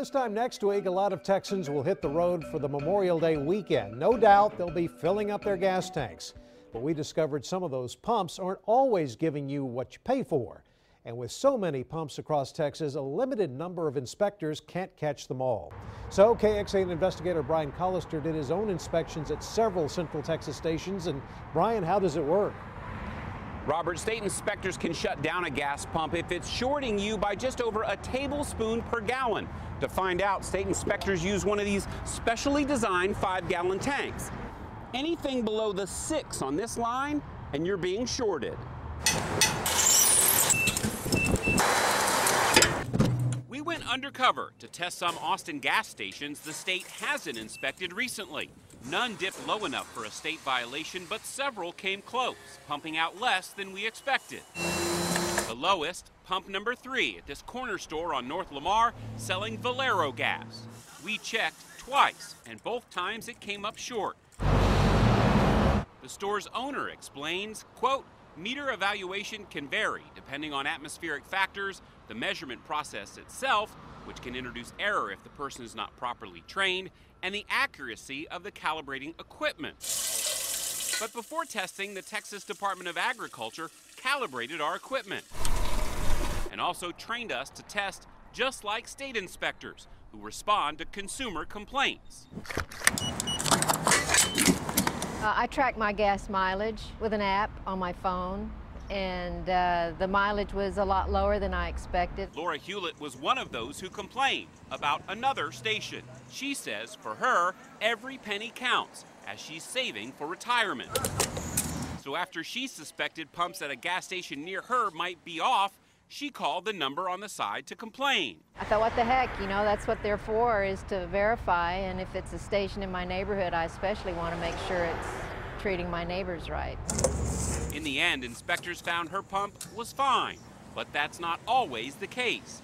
this time next week, a lot of Texans will hit the road for the Memorial Day weekend. No doubt they'll be filling up their gas tanks. But we discovered some of those pumps aren't always giving you what you pay for. And with so many pumps across Texas, a limited number of inspectors can't catch them all. So KXAN investigator Brian Collister did his own inspections at several Central Texas stations. And Brian, how does it work? Robert, state inspectors can shut down a gas pump if it's shorting you by just over a tablespoon per gallon. To find out, state inspectors use one of these specially designed 5-gallon tanks. Anything below the 6 on this line, and you're being shorted. We went undercover to test some Austin gas stations the state hasn't inspected recently. None dipped low enough for a state violation, but several came close, pumping out less than we expected. The lowest, pump number 3 at this corner store on North Lamar, selling Valero gas. We checked twice, and both times it came up short. The store's owner explains, quote, meter evaluation can vary depending on atmospheric factors, the measurement process itself, which can introduce error if the person is not properly trained, and the accuracy of the calibrating equipment. But before testing, the Texas Department of Agriculture calibrated our equipment and also trained us to test just like state inspectors who respond to consumer complaints. I track my gas mileage with an app on my phone, and the mileage was a lot lower than I expected. Laura Hewlett was one of those who complained about another station. She says for her, every penny counts as she's saving for retirement. So after she suspected pumps at a gas station near her might be off, she called the number on the side to complain. I thought, what the heck, you know, that's what they're for, is to verify, and if it's a station in my neighborhood, I especially want to make sure it's treating my neighbors right. In the end, inspectors found her pump was fine, but that's not always the case.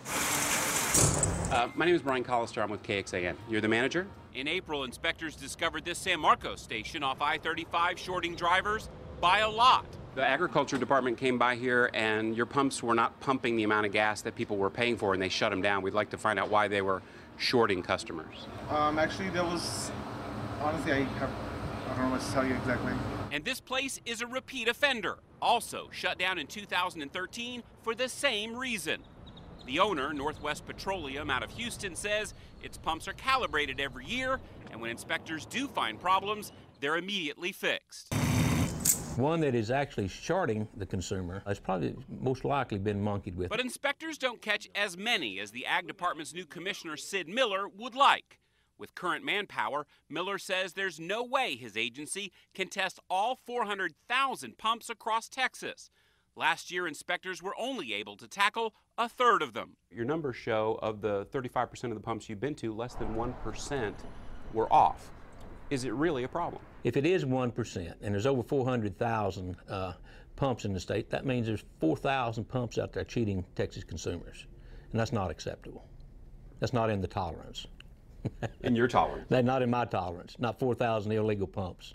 My name is Brian Collister. I'm with KXAN. You're the manager? In April, inspectors discovered this San Marcos station off I-35 shorting drivers by a lot. The agriculture department came by here and your pumps were not pumping the amount of gas that people were paying for, and they shut them down. We'd like to find out why they were shorting customers. Actually, there was, honestly, I don't know what to tell you exactly. And this place is a repeat offender, also shut down in 2013 for the same reason. The owner, Northwest Petroleum out of Houston, says its pumps are calibrated every year, and when inspectors do find problems, they're immediately fixed. One that is actually shorting the consumer has probably most likely been monkeyed with. But inspectors don't catch as many as the Ag Department's new commissioner, Sid Miller, would like. With current manpower, Miller says there's no way his agency can test all 400,000 pumps across Texas. Last year, inspectors were only able to tackle a third of them. Your numbers show of the 35% of the pumps you've been to, less than 1% were off. Is it really a problem? If it is 1%, and there's over 400,000 pumps in the state, that means there's 4,000 pumps out there cheating Texas consumers. And that's not acceptable. That's not in the tolerance. In your tolerance? They're not in my tolerance, not 4,000 illegal pumps.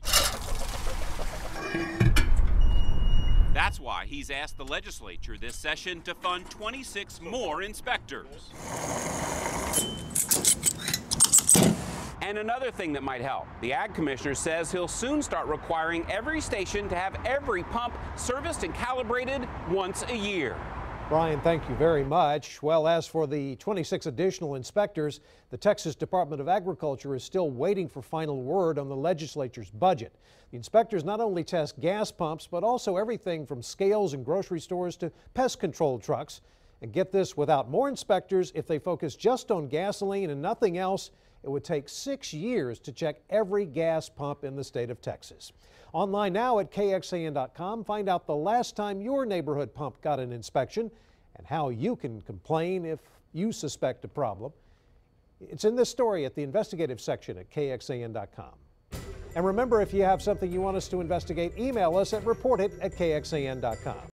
That's why he's asked the legislature this session to fund 26 more inspectors. And another thing that might help, the Ag Commissioner says he'll soon start requiring every station to have every pump serviced and calibrated once a year. Brian, thank you very much. Well, as for the 26 additional inspectors, the Texas Department of Agriculture is still waiting for final word on the legislature's budget. The inspectors not only test gas pumps, but also everything from scales in grocery stores to pest control trucks. And get this, without more inspectors, if they focus just on gasoline and nothing else, it would take 6 years to check every gas pump in the state of Texas. Online now at KXAN.com, find out the last time your neighborhood pump got an inspection and how you can complain if you suspect a problem. It's in this story at the investigative section at KXAN.com. And remember, if you have something you want us to investigate, email us at report@KXAN.com.